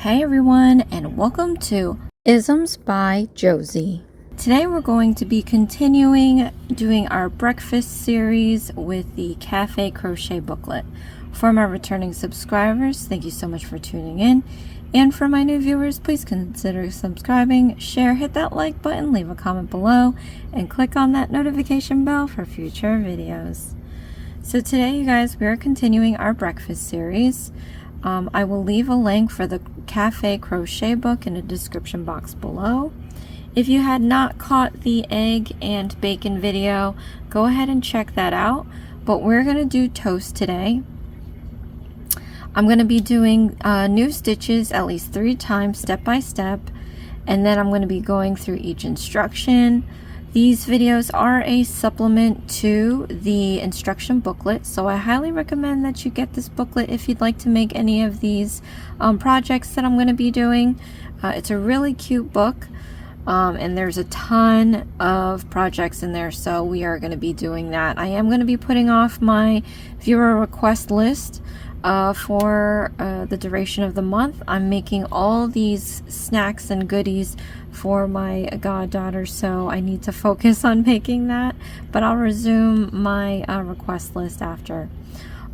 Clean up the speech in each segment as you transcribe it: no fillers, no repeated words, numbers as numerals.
Hey everyone, and welcome to Isms by Josie. Today we're going to be continuing doing our breakfast series with the Cafe Crochet booklet. For my returning subscribers, thank you so much for tuning in. And for my new viewers, please consider subscribing, share, hit that like button, leave a comment below, and click on that notification bell for future videos. So today, you guys, we are continuing our breakfast series. I will leave a link for the Cafe Crochet book in the description box below. If you had not caught the egg and bacon video, go ahead and check that out. But we're going to do toast today. I'm going to be doing new stitches at least 3 times step by step, and then I'm going to be going through each instruction. These videos are a supplement to the instruction booklet, so I highly recommend that you get this booklet if you'd like to make any of these projects that I'm going to be doing. It's a really cute book, and there's a ton of projects in there, so we are going to be doing that. I am going to be putting off my viewer request list for the duration of the month. I'm making all these snacks and goodies for my goddaughter, so I need to focus on making that, but I'll resume my request list after.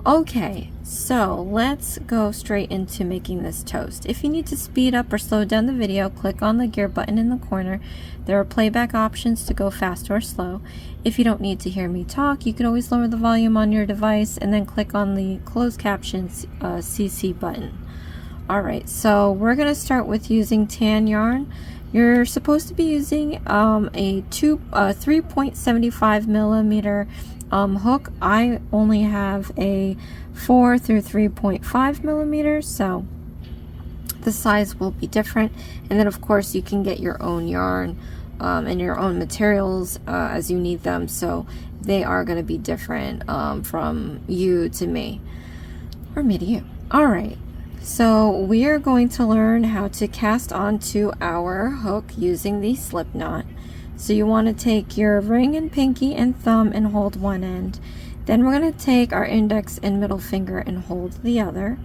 Okay, so let's go straight into making this toast. If you need to speed up or slow down the video, click on the gear button in the corner. There are playback options to go fast or slow. If you don't need to hear me talk, you can always lower the volume on your device and then click on the closed captions CC button. Alright, so we're going to start with using tan yarn. You're supposed to be using a 3.75 millimeter hook. I only have a 4 through 3.5 millimeters, so the size will be different. And then of course you can get your own yarn and your own materials as you need them, so they are going to be different from you to me, or me to you. Alright, so we are going to learn how to cast onto our hook using the slip knot. So you want to take your ring and pinky and thumb and hold one end. Then we're going to take our index and middle finger and hold the other.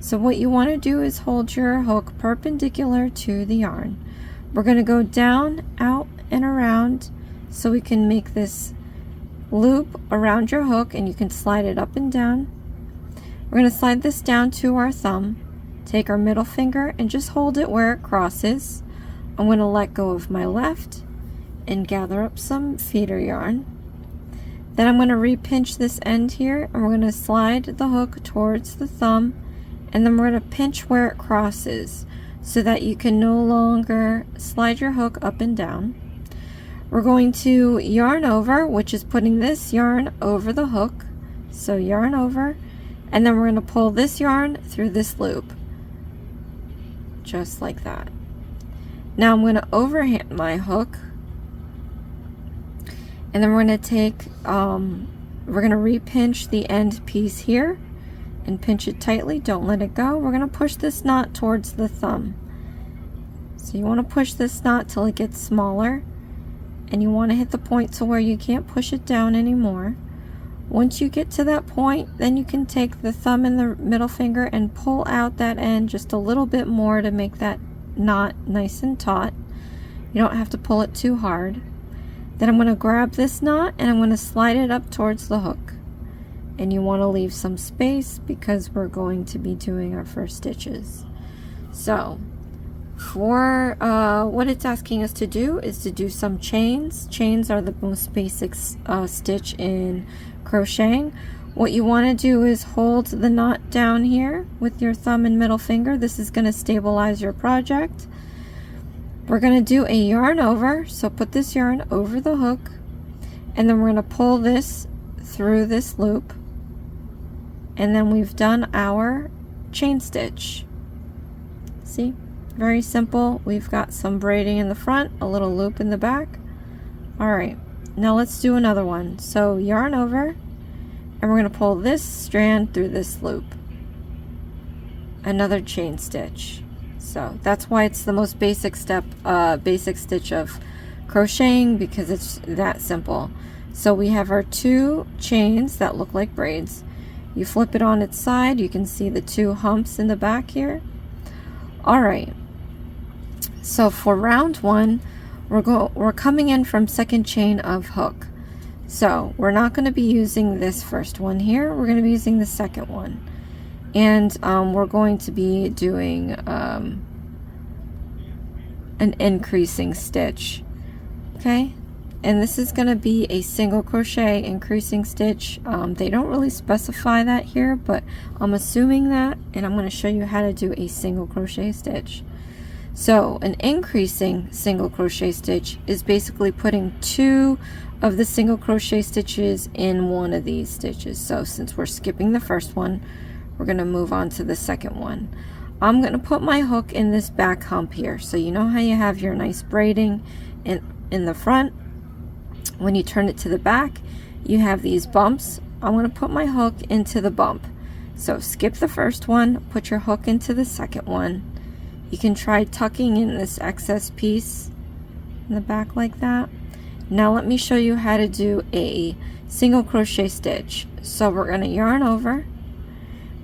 So what you want to do is hold your hook perpendicular to the yarn. We're going to go down, out, and around so we can make this loop around your hook, and you can slide it up and down. We're going to slide this down to our thumb, take our middle finger and just hold it where it crosses. I'm going to let go of my left and gather up some feeder yarn. Then I'm going to repinch this end here, and we're going to slide the hook towards the thumb, and then we're going to pinch where it crosses so that you can no longer slide your hook up and down. We're going to yarn over, which is putting this yarn over the hook. So yarn over, and then we're going to pull this yarn through this loop, just like that. Now I'm going to overhand my hook, and then we're going to take, we're going to repinch the end piece here and pinch it tightly. Don't let it go. We're going to push this knot towards the thumb. So you want to push this knot till it gets smaller, and you want to hit the point to where you can't push it down anymore. Once you get to that point, then you can take the thumb and the middle finger and pull out that end just a little bit more to make that knot nice and taut. You don't have to pull it too hard. Then I'm going to grab this knot and I'm going to slide it up towards the hook. And you want to leave some space because we're going to be doing our first stitches. So for what it's asking us to do is to do some chains. Chains are the most basic stitch in crocheting. What you want to do is hold the knot down here with your thumb and middle finger. This is going to stabilize your project. We're going to do a yarn over, so put this yarn over the hook, and then we're going to pull this through this loop, and then we've done our chain stitch. See, very simple. We've got some braiding in the front, a little loop in the back. Alright, now let's do another one. So yarn over, and we're going to pull this strand through this loop, another chain stitch. So that's why it's the most basic step, basic stitch of crocheting, because it's that simple. So we have our 2 chains that look like braids. You flip it on its side, you can see the 2 humps in the back here. All right, so for round 1, we're coming in from second chain of hook. So we're not going to be using this first one here. We're going to be using the second one. And we're going to be doing an increasing stitch. Okay? And this is going to be a single crochet increasing stitch. They don't really specify that here, but I'm assuming that, and I'm going to show you how to do a single crochet stitch. So an increasing single crochet stitch is basically putting 2 of the single crochet stitches in one of these stitches. So since we're skipping the first one, we're going to move on to the second one. I'm going to put my hook in this back hump here. So you know how you have your nice braiding in the front? When you turn it to the back, you have these bumps. I'm going to put my hook into the bump. So skip the first one, put your hook into the second one. You can try tucking in this excess piece in the back like that. Now let me show you how to do a single crochet stitch. So we're going to yarn over.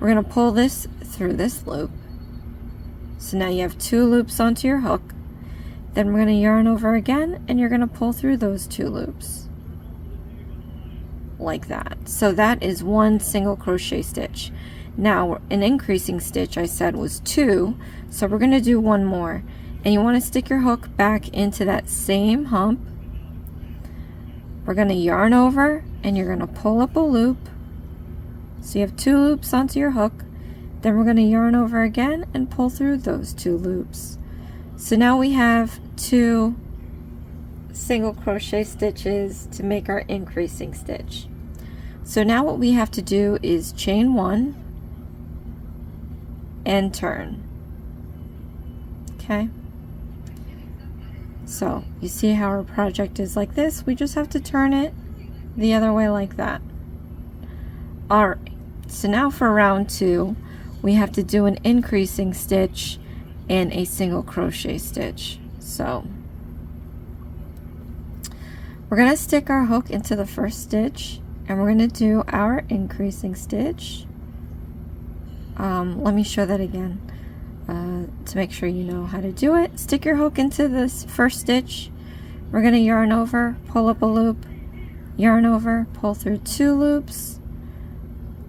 We're going to pull this through this loop. So now you have 2 loops onto your hook. Then we're going to yarn over again, and you're going to pull through those 2 loops. Like that. So that is 1 single crochet stitch. Now an increasing stitch I said was 2, so we're going to do 1 more. And you want to stick your hook back into that same hump. We're going to yarn over, and you're going to pull up a loop. So you have 2 loops onto your hook. Then we're going to yarn over again and pull through those 2 loops. So now we have 2 single crochet stitches to make our increasing stitch. So now what we have to do is chain 1 and turn. Okay? So you see how our project is like this. We just have to turn it the other way like that. Alright, so now for round 2, we have to do an increasing stitch and a single crochet stitch. So we're going to stick our hook into the first stitch, and we're going to do our increasing stitch. Let me show that again. To make sure you know how to do it. Stick your hook into this first stitch. We're going to yarn over, pull up a loop, yarn over, pull through 2 loops,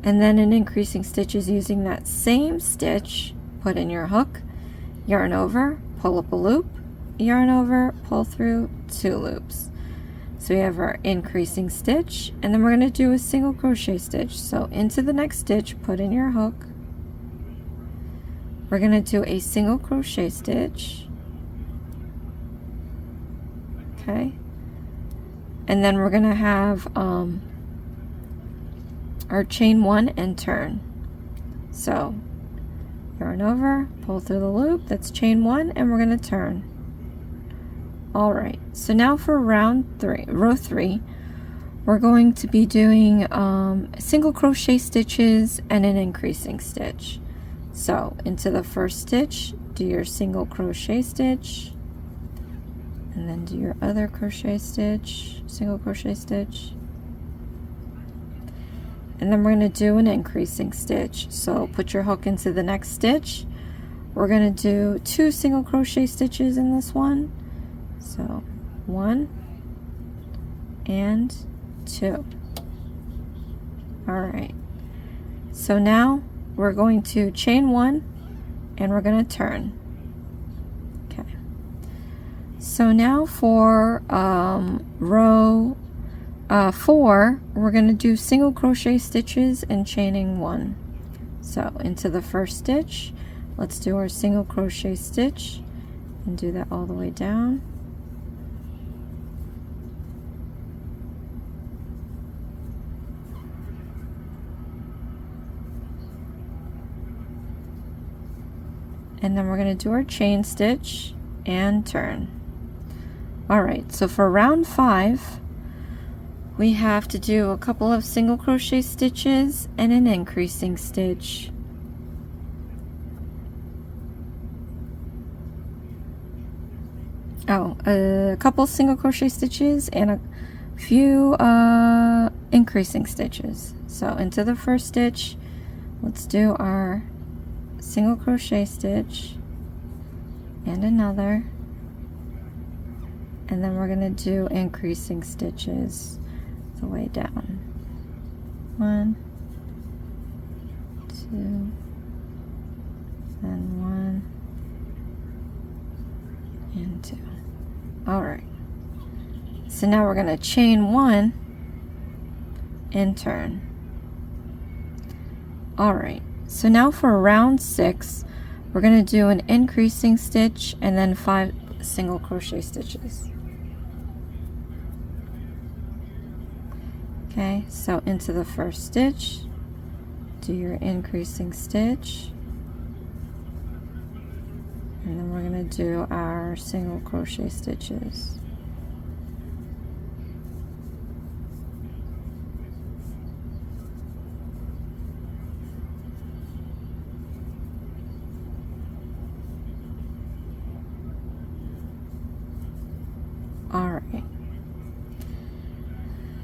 and then an increasing stitch is using that same stitch. Put in your hook, yarn over, pull up a loop, yarn over, pull through 2 loops. So we have our increasing stitch, and then we're going to do a single crochet stitch. So into the next stitch, put in your hook. We're going to do a single crochet stitch. Okay. And then we're going to have our chain 1 and turn. So yarn over, pull through the loop, that's chain 1, and we're going to turn. Alright, so now for row 3, we're going to be doing single crochet stitches and an increasing stitch. So into the first stitch, do your single crochet stitch, and then do your other crochet stitch, single crochet stitch, and then we're going to do an increasing stitch. So put your hook into the next stitch. We're going to do 2 single crochet stitches in this one. So 1 and 2. Alright, so now we're going to chain 1 and we're going to turn. Okay, so now for row 4, we're going to do single crochet stitches and chaining 1. So into the first stitch, let's do our single crochet stitch and do that all the way down. And then we're going to do our chain stitch and turn. Alright, so for round 5, we have to do a couple of single crochet stitches and an increasing stitch. A couple single crochet stitches and a few increasing stitches. So into the first stitch, let's do our single crochet stitch and another, and then we're going to do increasing stitches the way down. 1, 2, and 1 and 2. All right, so now we're going to chain 1 and turn. All right, so now for round 6, we're going to do an increasing stitch and then 5 single crochet stitches. Okay, so into the first stitch, do your increasing stitch, and then we're going to do our single crochet stitches. All right,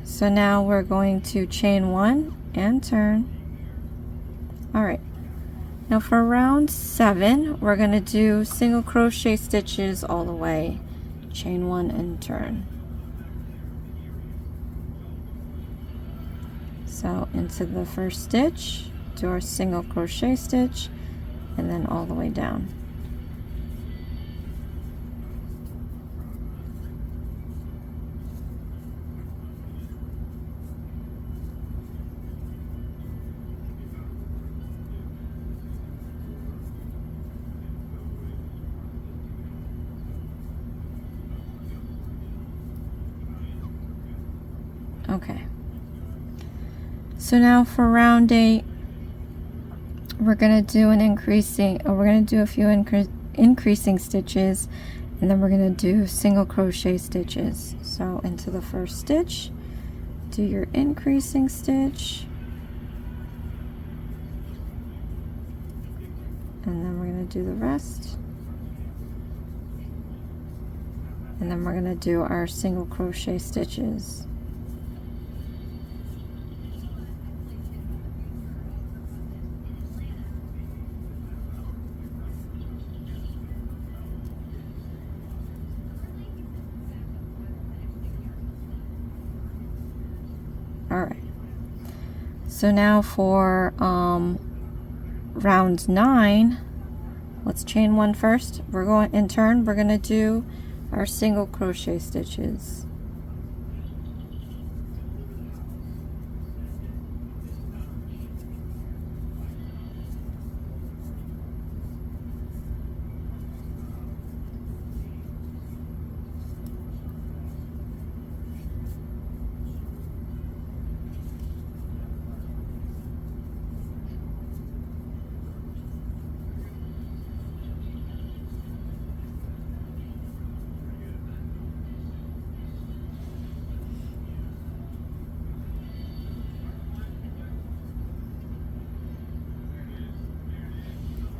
so now we're going to chain 1 and turn. All right, now for round 7, we're going to do single crochet stitches all the way, chain 1 and turn. So into the first stitch, do our single crochet stitch, and then all the way down. Okay, so now for round 8, we're going to do an we're going to do a few increasing stitches, and then we're going to do single crochet stitches. So into the first stitch, do your increasing stitch, and then we're going to do the rest, and then we're going to do our single crochet stitches. Alright, so now for round 9, let's chain 1 first. We're going in turn, we're going to do our single crochet stitches.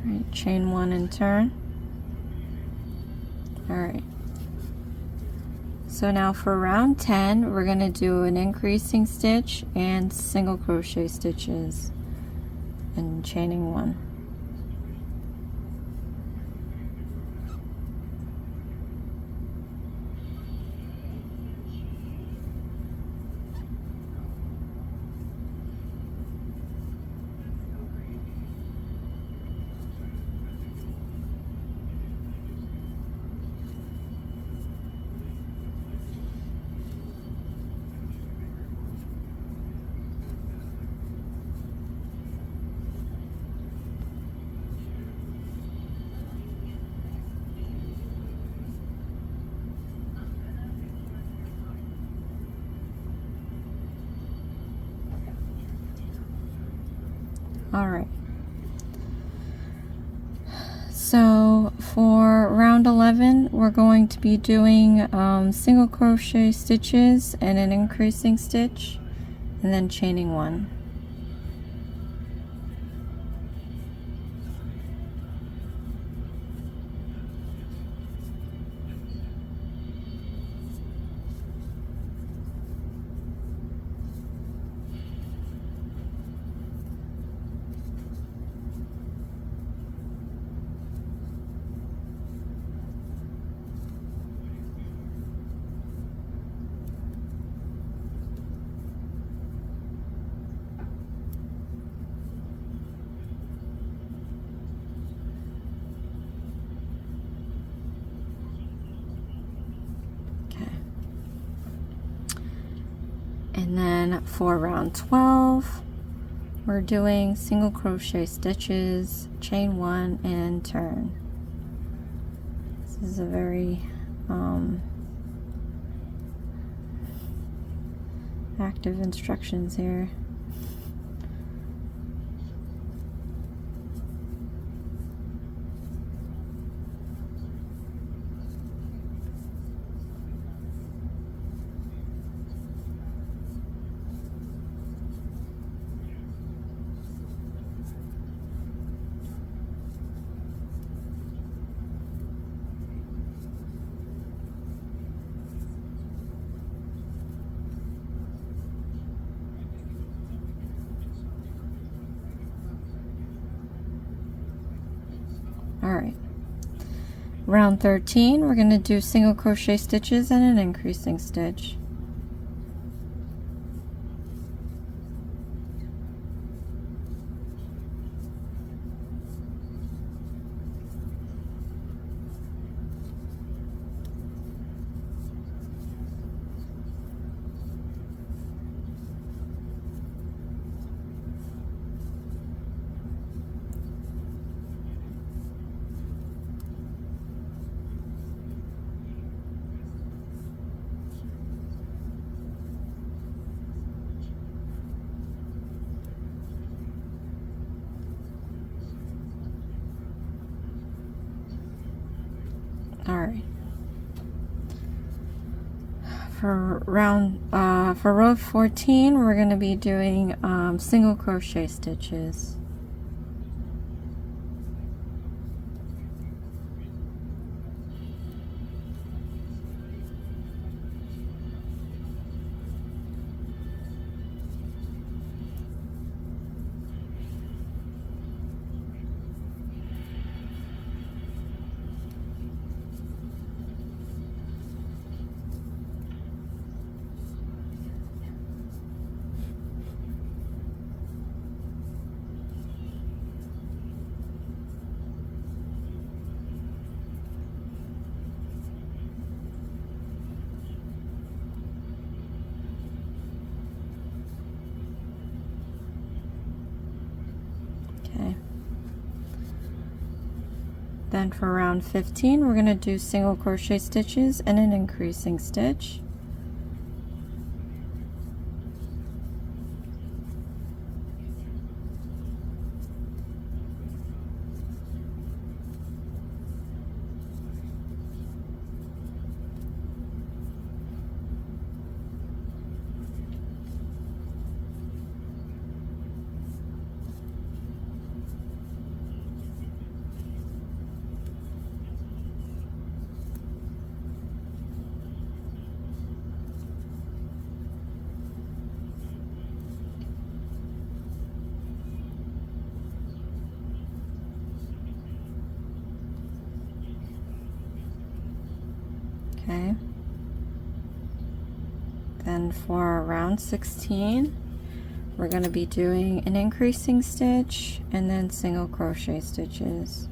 Right, chain 1 and turn. Alright, so now for round 10, we're going to do an increasing stitch and single crochet stitches and chaining 1. Alright, so for round 11, we're going to be doing single crochet stitches and an increasing stitch, and then chaining 1. And then for round 12, we're doing single crochet stitches, chain 1, and turn. This is a very active instructions here. Alright, round 13, we're going to do single crochet stitches and an increasing stitch. Alright. For row 14, we're going to be doing single crochet stitches. Okay. Then for round 15, we're going to do single crochet stitches and an increasing stitch. Okay. Then for round 16, we're going to be doing an increasing stitch and then single crochet stitches.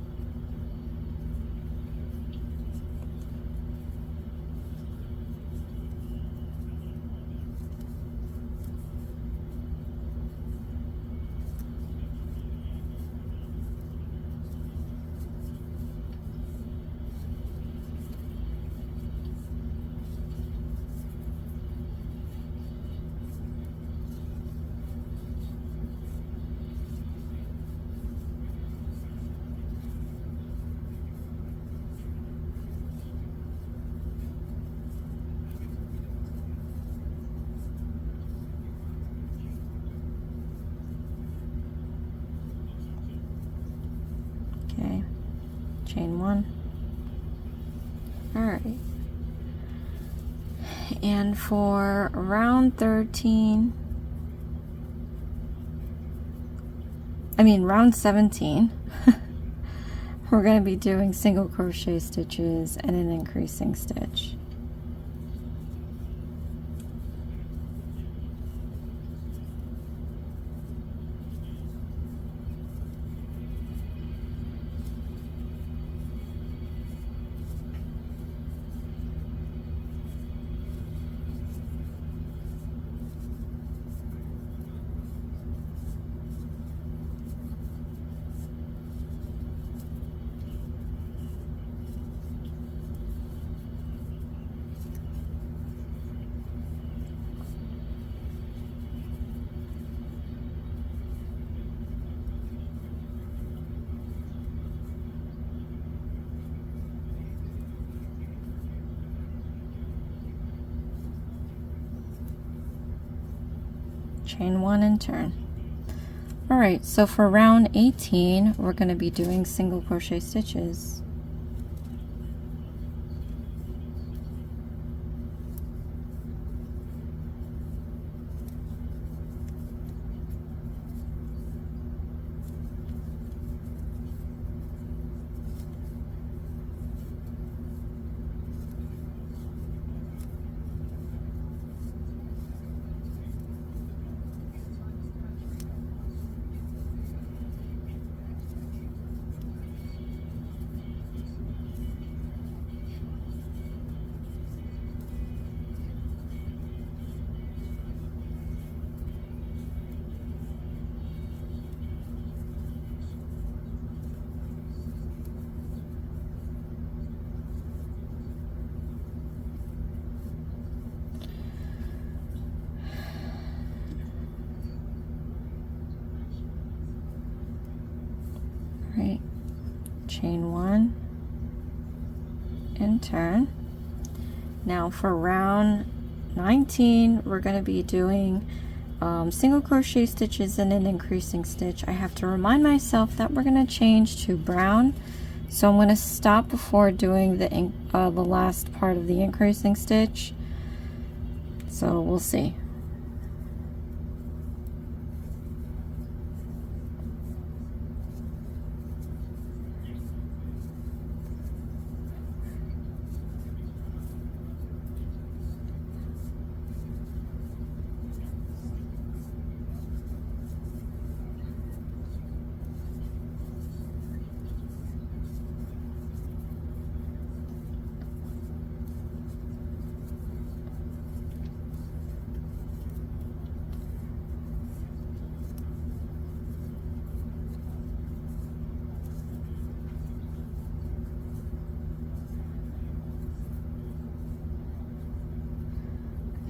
Okay, chain 1. Alright. And for round 13, round 17, we're going to be doing single crochet stitches and an increasing stitch. chain 1 and turn. Alright, so for round 18 we're going to be doing single crochet stitches. Right, chain 1 and turn. Now for round 19 we're going to be doing single crochet stitches and an increasing stitch. I have to remind myself that we're going to change to brown, so I'm going to stop before doing the last part of the increasing stitch, so we'll see.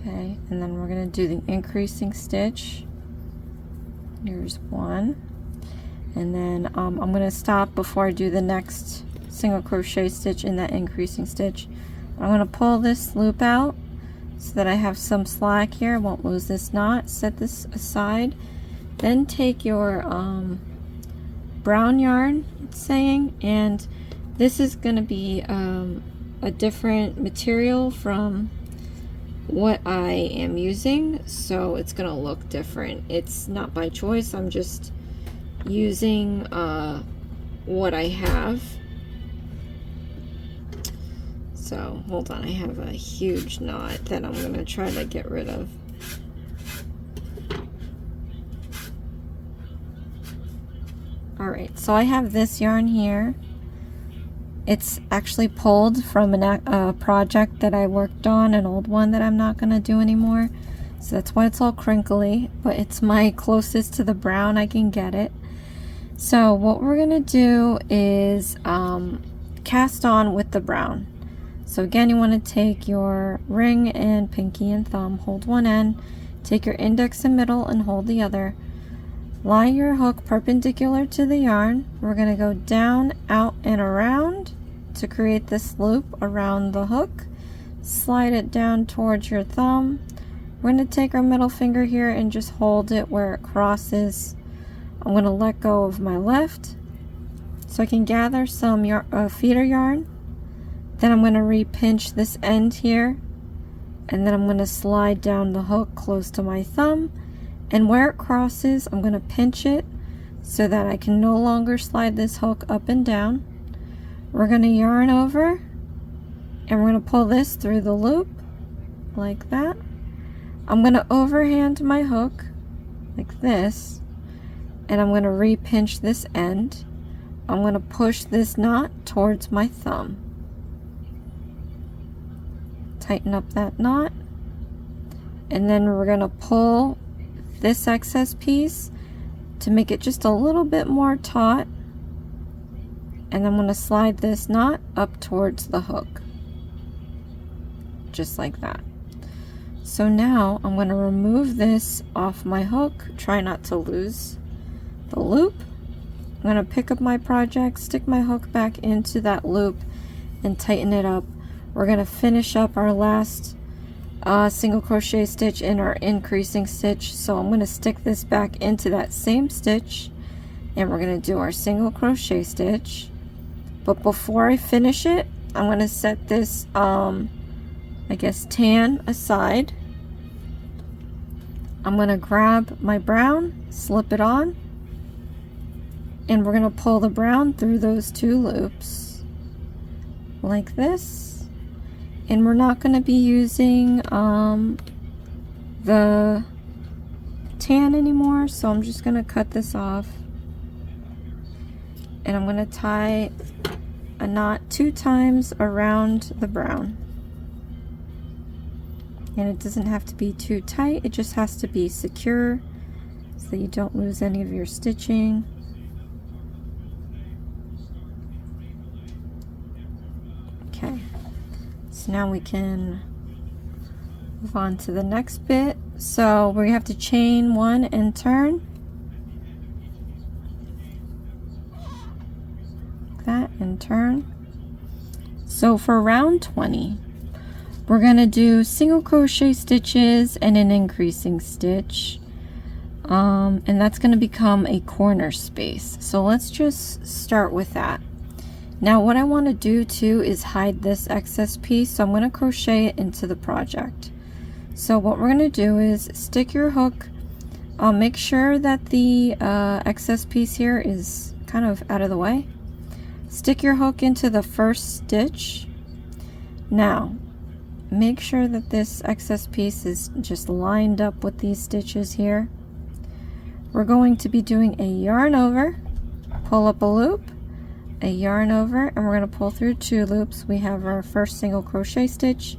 Okay, and then we're going to do the increasing stitch. Here's one, and then I'm going to stop before I do the next single crochet stitch in that increasing stitch. I'm going to pull this loop out so that I have some slack here. I won't lose this knot. Set this aside. Then take your brown yarn, it's saying, and this is going to be a different material from what I am using, so it's gonna look different. It's not by choice, I'm just using what I have. So hold on, I have a huge knot that I'm gonna try to get rid of. Alright, so I have this yarn here. It's actually pulled from a project that I worked on, an old one that I'm not going to do anymore. So that's why it's all crinkly, but it's my closest to the brown I can get it. So what we're going to do is cast on with the brown. So again, you want to take your ring and pinky and thumb, hold one end, take your index and middle and hold the other. Lie your hook perpendicular to the yarn. We're going to go down, out, and around to create this loop around the hook. Slide it down towards your thumb. We're going to take our middle finger here and just hold it where it crosses. I'm going to let go of my left so I can gather some feeder yarn. Then I'm going to re-pinch this end here, and then I'm going to slide down the hook close to my thumb. And where it crosses, I'm going to pinch it so that I can no longer slide this hook up and down. We're going to yarn over, and we're going to pull this through the loop like that. I'm going to overhand my hook like this, and I'm going to re-pinch this end. I'm going to push this knot towards my thumb. Tighten up that knot, and then we're going to pull this excess piece to make it just a little bit more taut, and I'm going to slide this knot up towards the hook just like that. So now I'm going to remove this off my hook, try not to lose the loop. I'm going to pick up my project, stick my hook back into that loop and tighten it up. We're going to finish up our last single crochet stitch in our increasing stitch. So I'm going to stick this back into that same stitch, and we're going to do our single crochet stitch. But before I finish it, I'm going to set this I guess tan aside. I'm going to grab my brown, slip it on, and we're going to pull the brown through those 2 loops like this. And we're not going to be using the tan anymore, so I'm just going to cut this off, and I'm going to tie a knot 2 times around the brown. And it doesn't have to be too tight, it just has to be secure so that you don't lose any of your stitching. Okay, so now we can move on to the next bit. So we have to chain 1 and turn. Like that, and turn. So for round 20, we're going to do single crochet stitches and an increasing stitch, and that's going to become a corner space. So let's just start with that. Now what I want to do too is hide this excess piece, so I'm going to crochet it into the project. So what we're going to do is stick your hook, make sure that the excess piece here is kind of out of the way. Stick your hook into the first stitch. Now make sure that this excess piece is just lined up with these stitches here. We're going to be doing a yarn over, pull up a loop, a yarn over, and we're going to pull through 2 loops. We have our first single crochet stitch.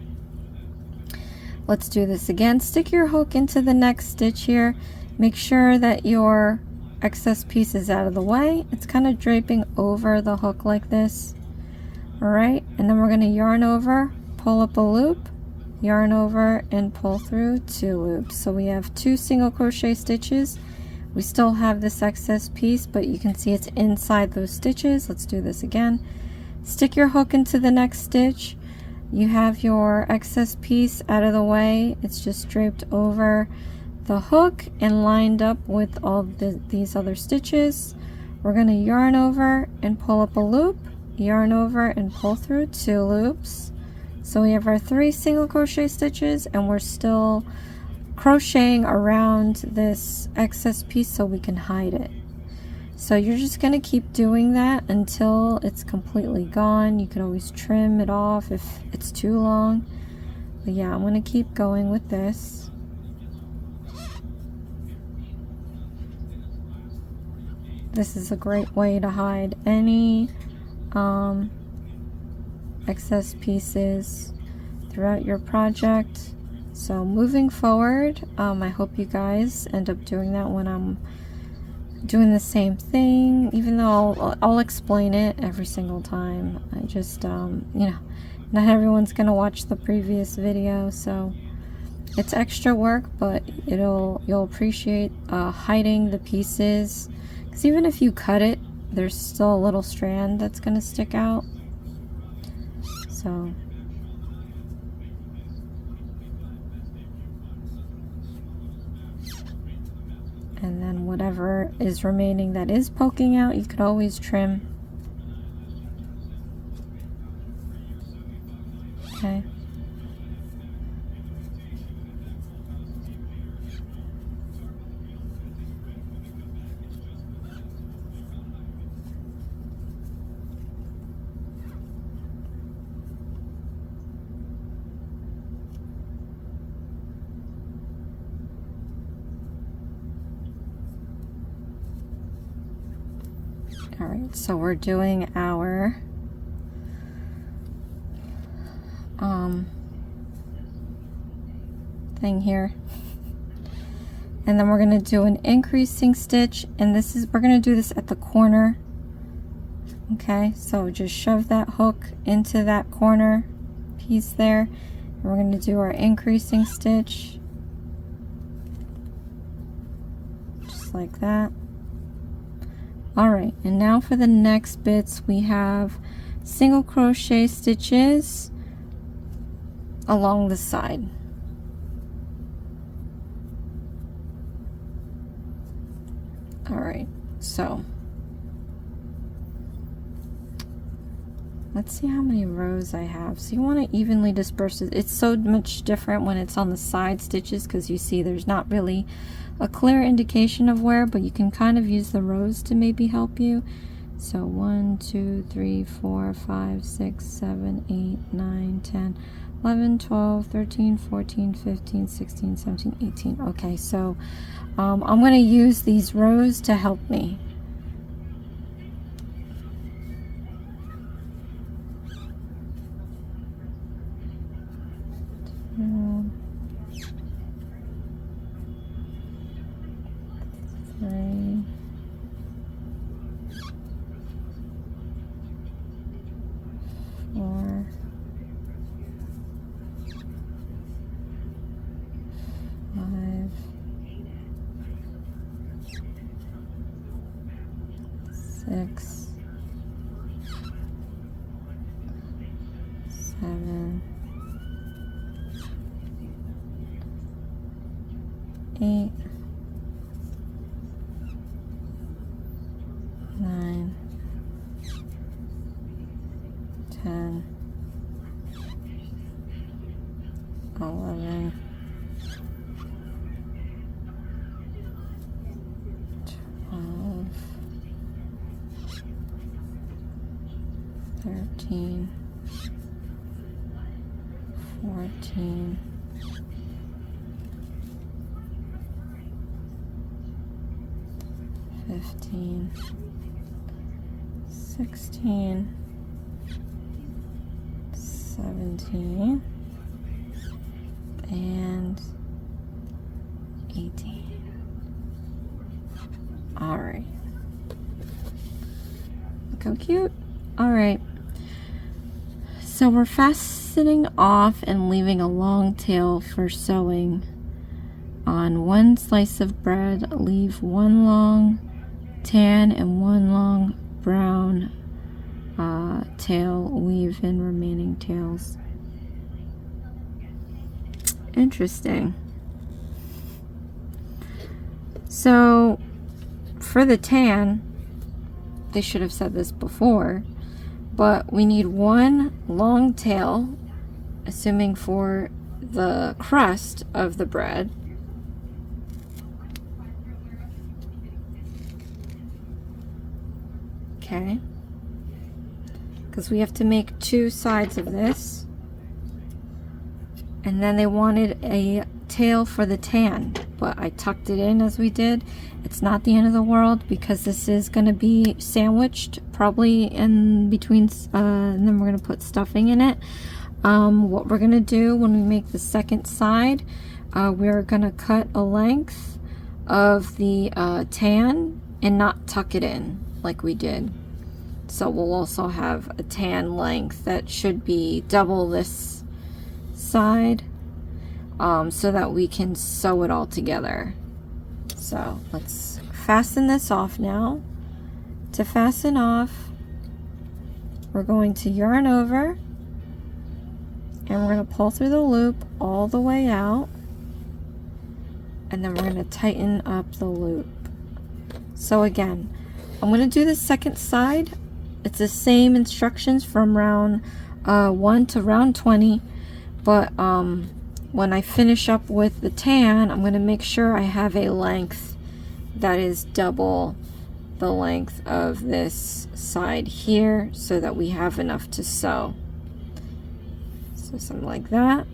Let's do this again. Stick your hook into the next stitch here. Make sure that your excess piece is out of the way. It's kind of draping over the hook like this. Alright, and then we're going to yarn over, pull up a loop, yarn over, and pull through 2 loops. So we have 2 single crochet stitches. We still have this excess piece, but you can see it's inside those stitches. Let's do this again. Stick your hook into the next stitch. You have your excess piece out of the way. It's just draped over the hook and lined up with all these other stitches. We're going to yarn over and pull up a loop, yarn over and pull through 2 loops. So we have our 3 single crochet stitches, and we're still crocheting around this excess piece so we can hide it. So you're just going to keep doing that until it's completely gone. You can always trim it off if it's too long. But yeah, I'm going to keep going with this. This is a great way to hide any excess pieces throughout your project. So moving forward, I hope you guys end up doing that when I'm doing the same thing, even though I'll explain it every single time. I just, you know, not everyone's gonna watch the previous video, so it's extra work, but you'll appreciate hiding the pieces, because even if you cut it, there's still a little strand that's gonna stick out. So and then whatever is remaining that is poking out, you could always trim. Okay. Alright, so we're doing our thing here, and then we're going to do an increasing stitch, and we're going to do this at the corner. Okay, so just shove that hook into that corner piece there, and we're going to do our increasing stitch just like that. Alright, and now for the next bits, we have single crochet stitches along the side. All right, so let's see how many rows I have. So you want to evenly disperse it. It's so much different when it's on the side stitches, because you see there's not really a clear indication of where, but you can kind of use the rows to maybe help you. So 1, 2, 3, 4, 5, 6, 7, 8, 9, 10, 11, 12, 13, 14, 15, 16, 17, 18. Okay, so I'm going to use these rows to help me. Six, 7, 8, 9, 10, 11, 12, 13, 14, 15, 16, 17, and 18. All right. Look how cute. All right. So we're fastening off and leaving a long tail for sewing. On one slice of bread, leave one long tan and one long brown tail, weave in remaining tails. Interesting. So for the tan, they should have said this before, but we need one long tail, assuming for the crust of the bread. Okay, because we have to make two sides of this. And then they wanted a tail for the tan, but I tucked it in as we did. It's not the end of the world, because this is going to be sandwiched probably in between, and then we're going to put stuffing in it. What we're going to do when we make the second side, we're going to cut a length of the tan and not tuck it in like we did. So we'll also have a tan length that should be double this side, so that we can sew it all together. So let's fasten this off now. To fasten off, we're going to yarn over, and we're going to pull through the loop all the way out, and then we're going to tighten up the loop. So again, I'm going to do the second side. It's the same instructions from round 1 to round 20, but when I finish up with the tan, I'm going to make sure I have a length that is double the length of this side here, so that we have enough to sew. So something like that.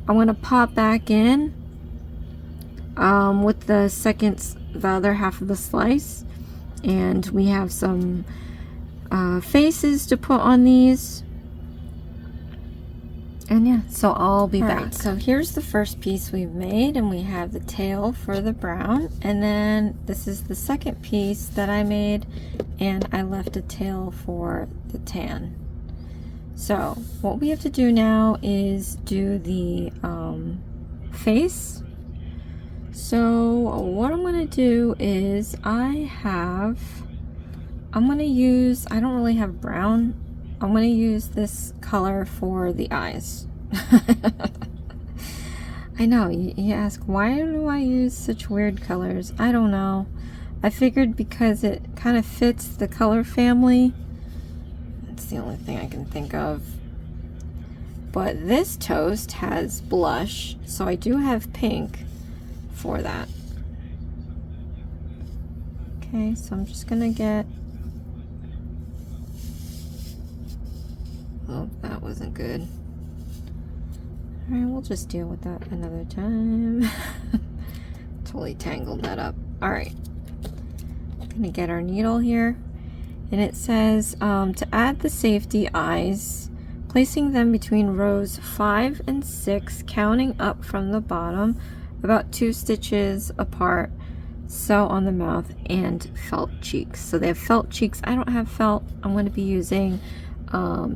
I'm going to pop back in with the other half of the slice, and we have some faces to put on these. And yeah, so I'll be back. Right, so here's the first piece we've made, and we have the tail for the brown, and then this is the second piece that I made, and I left a tail for the tan. So what we have to do now is do the face. So what I'm going to do is I don't really have brown. I'm going to use this color for the eyes. I know, you ask, why do I use such weird colors? I don't know. I figured because it kind of fits the color family. That's the only thing I can think of. But this toast has blush, so I do have pink for that. Okay, so I'm just gonna get... Oh, that wasn't good. Alright, we'll just deal with that another time. Totally tangled that up. Alright. Gonna get our needle here. And it says to add the safety eyes, placing them between rows 5 and 6, counting up from the bottom, about 2 stitches apart. Sew on the mouth and felt cheeks. So they have felt cheeks. I don't have felt. I'm going to be using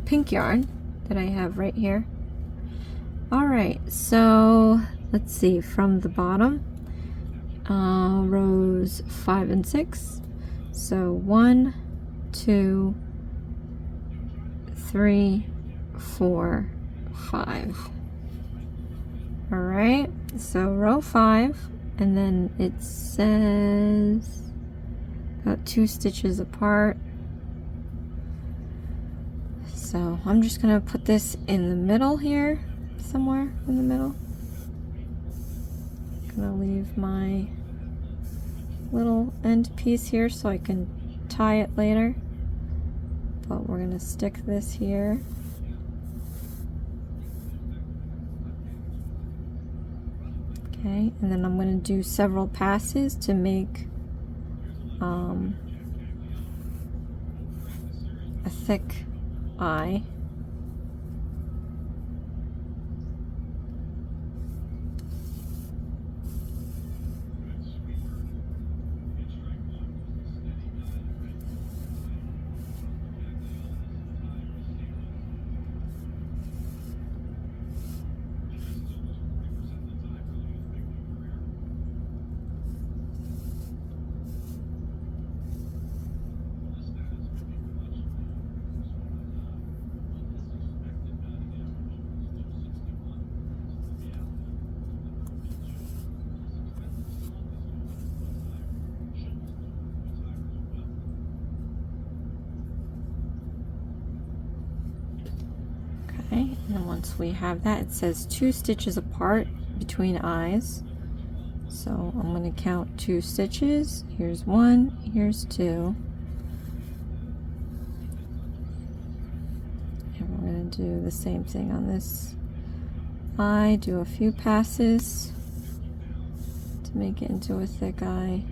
pink yarn that I have right here. Alright, so let's see, from the bottom, rows 5 and 6. So 1, 2, 3, 4, 5. Alright, so row 5, and then it says about 2 stitches apart. So I'm just gonna put this in the middle here, somewhere in the middle. Gonna leave my little end piece here so I can tie it later. But we're gonna stick this here. Okay, and then I'm going to do several passes to make a thick eye. Okay, and then once we have that, it says 2 stitches apart between eyes. So I'm going to count 2 stitches. Here's 1, here's 2. And we're going to do the same thing on this eye. Do a few passes to make it into a thick eye.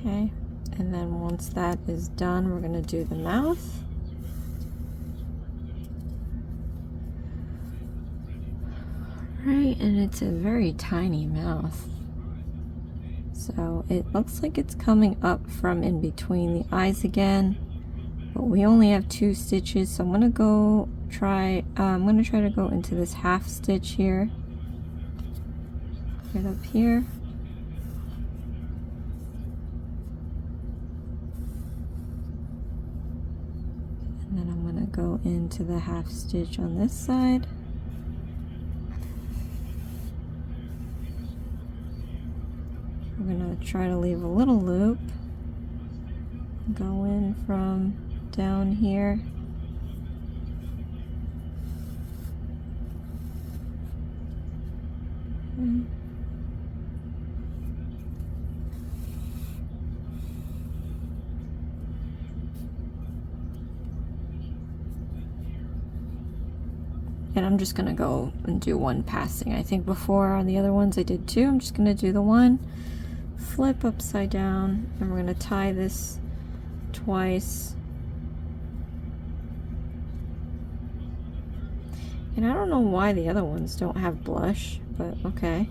Okay, and then once that is done, we're going to do the mouth. Right, and it's a very tiny mouth. So it looks like it's coming up from in between the eyes again, but we only have 2 stitches, so I'm going to try to go into this half stitch here, right up here. And then I'm going to go into the half stitch on this side. We're going to try to leave a little loop. Go in from down here. And I'm just gonna go and do 1 passing. I think before on the other ones I did 2. I'm just gonna do the 1, flip upside down, and we're gonna tie this twice. And I don't know why the other ones don't have blush, but okay.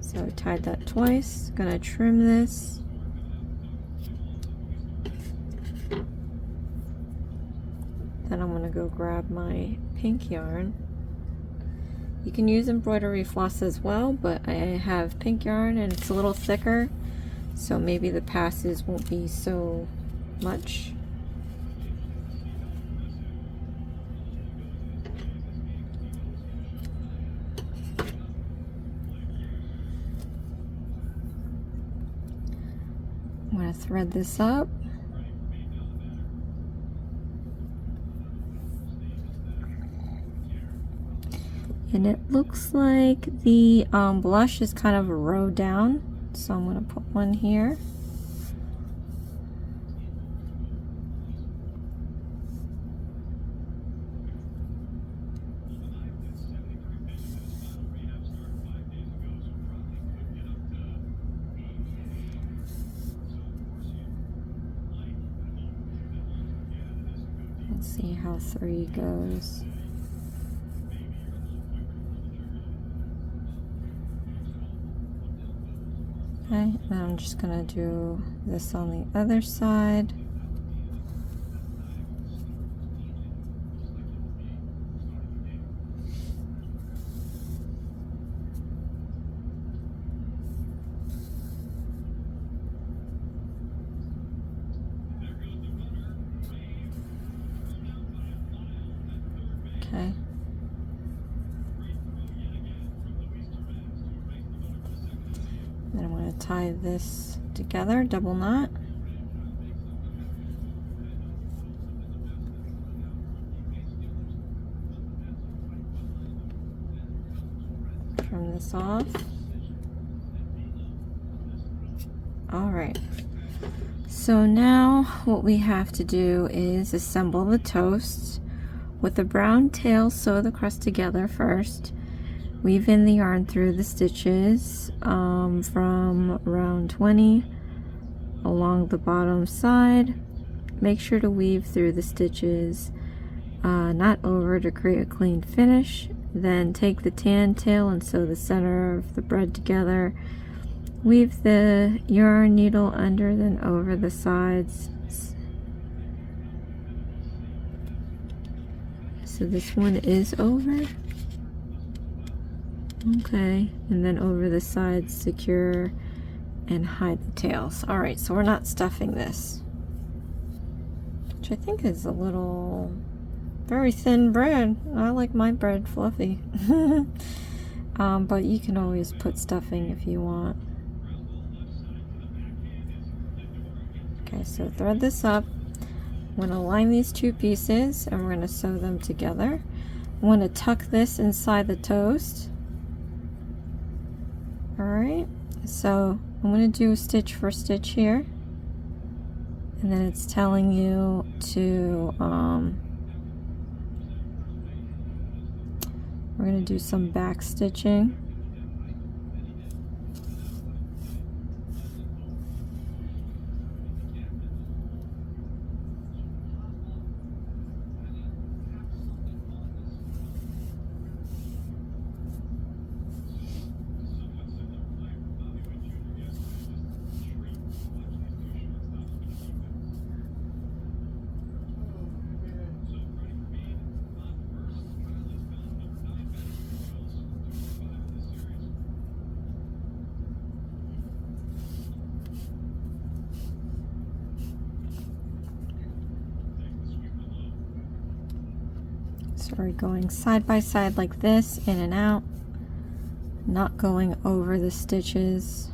So I tied that twice. Gonna trim this. Then I'm gonna go grab my pink yarn. You can use embroidery floss as well, but I have pink yarn and it's a little thicker, so maybe the passes won't be so much. I'm going to thread this up. And it looks like the blush is kind of a row down, so I'm going to put one here. Let's see how 3 goes. Okay, then I'm just gonna do this on the other side. Okay. Then I'm going to tie this together, double knot. Trim this off. All right. So now what we have to do is assemble the toast. With the brown tail, sew the crust together first. Weave in the yarn through the stitches from around 20 along the bottom side. Make sure to weave through the stitches, not over, to create a clean finish. Then take the tan tail and sew the center of the bread together. Weave the yarn needle under, then over the sides. So this one is over. Okay, and then over the sides, secure and hide the tails. All right, so we're not stuffing this, which I think is a little very thin bread. I like my bread fluffy. But you can always put stuffing if you want. Okay, so thread this up. I'm going to line these 2 pieces and we're going to sew them together. I'm going to tuck this inside the toast. Alright, so I'm going to do stitch for stitch here. And then it's telling you to, we're going to do some back stitching. So we're going side by side like this, in and out, not going over the stitches.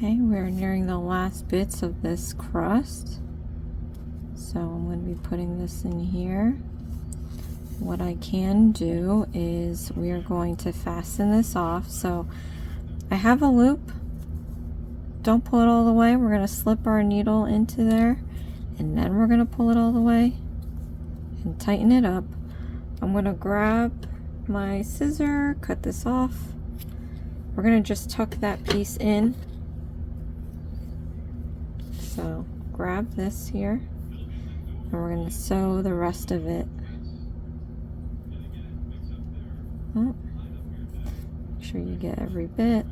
Okay, we're nearing the last bits of this crust. So I'm going to be putting this in here. What I can do is we are going to fasten this off. So I have a loop. Don't pull it all the way. We're going to slip our needle into there and then we're going to pull it all the way and tighten it up. I'm going to grab my scissor, cut this off. We're going to just tuck that piece in. So grab this here and we're going to sew the rest of it. Oh, make sure you get every bit.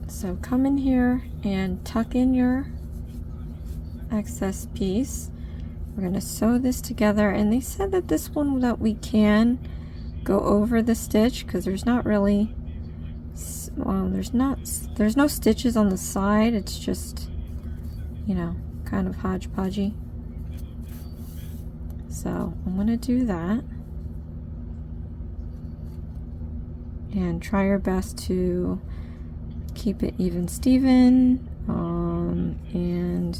So come in here and tuck in your excess piece. We're going to sew this together, and they said that this one that we can go over the stitch because there's not really there's no stitches on the side. It's just, you know, kind of hodgepodgey. So I'm going to do that and try your best to keep it even Steven, and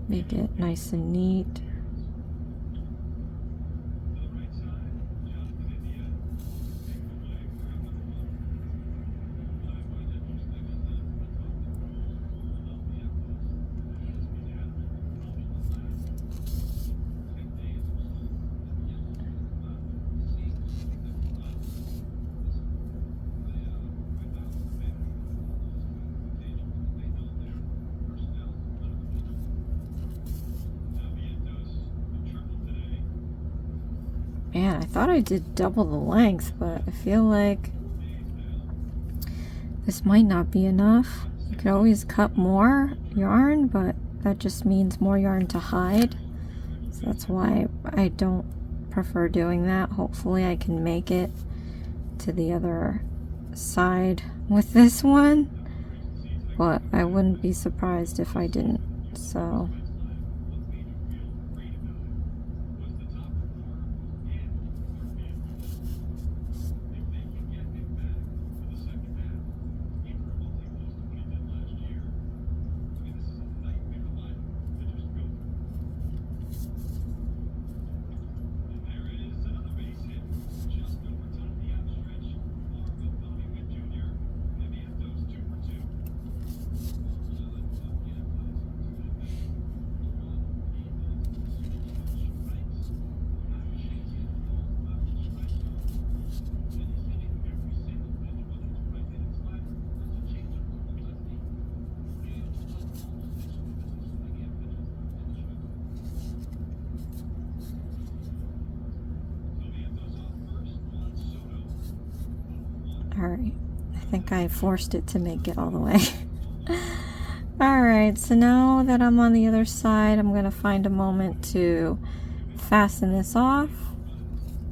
make it nice and neat. Man, I thought I did double the length, but I feel like this might not be enough. You could always cut more yarn, but that just means more yarn to hide. So that's why I don't prefer doing that. Hopefully I can make it to the other side with this one, but I wouldn't be surprised if I didn't. So alright, I think I forced it to make it all the way. Alright, so now that I'm on the other side, I'm going to find a moment to fasten this off.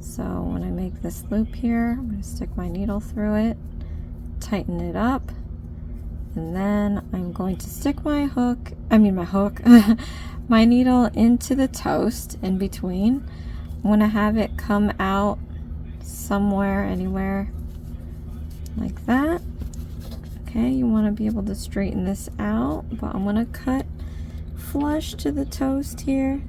So when I make this loop here, I'm going to stick my needle through it, tighten it up, and then I'm going to stick my my needle into the toast in between. I'm going to have it come out somewhere, anywhere like that. Okay, you want to be able to straighten this out, but I'm going to cut flush to the toast here,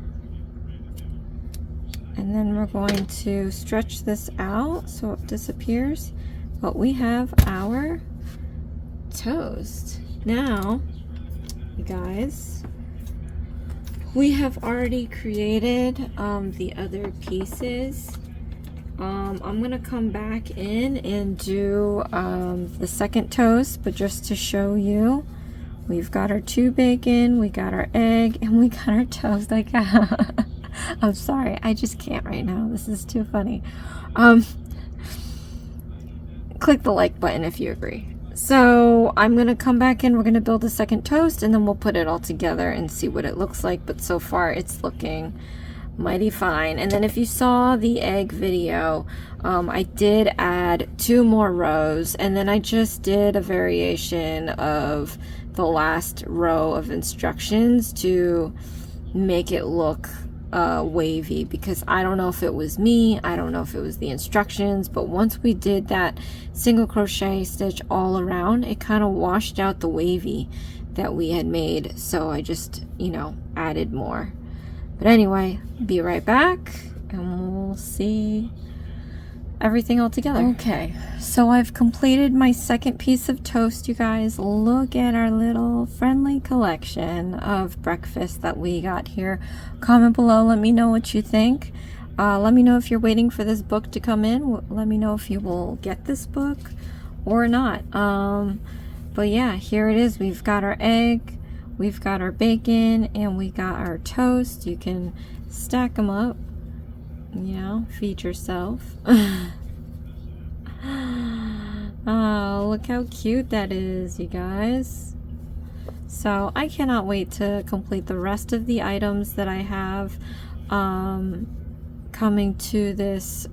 and then we're going to stretch this out so it disappears. But we have our toast. Now, you guys, we have already created the other pieces. I'm gonna come back in and do the second toast, but just to show you, we've got our 2 bacon, we got our egg, and we got our toast. I'm sorry, I just can't right now. This is too funny. Click the like button if you agree. So I'm gonna come back in, we're gonna build a second toast, and then we'll put it all together and see what it looks like. But so far it's looking mighty fine. And then if you saw the egg video, I did add 2 more rows, and then I just did a variation of the last row of instructions to make it look wavy, because I don't know if it was me, I don't know if it was the instructions, but once we did that single crochet stitch all around, it kind of washed out the wavy that we had made. So I just, you know, added more. But anyway, be right back and we'll see everything all together. Okay, so I've completed my second piece of toast, you guys. Look at our little friendly collection of breakfast that we got here. Comment below, let me know what you think. Let me know if you're waiting for this book to come in. Let me know if you will get this book or not. But yeah, here it is. We've got our egg, we've got our bacon, and we got our toast. You can stack them up, you know, feed yourself. Oh, look how cute that is, you guys. So I cannot wait to complete the rest of the items that I have coming to this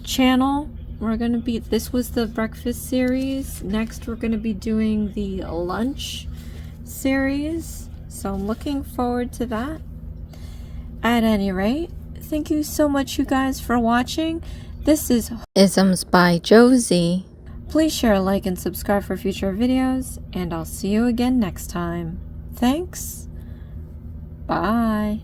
channel. We're gonna be, this was the breakfast series. Next we're gonna be doing the lunch series, so I'm looking forward to that. At any rate, thank you so much, you guys, for watching. This is Isms by Josie. Please share, like, and subscribe for future videos, and I'll see you again next time. Thanks. Bye.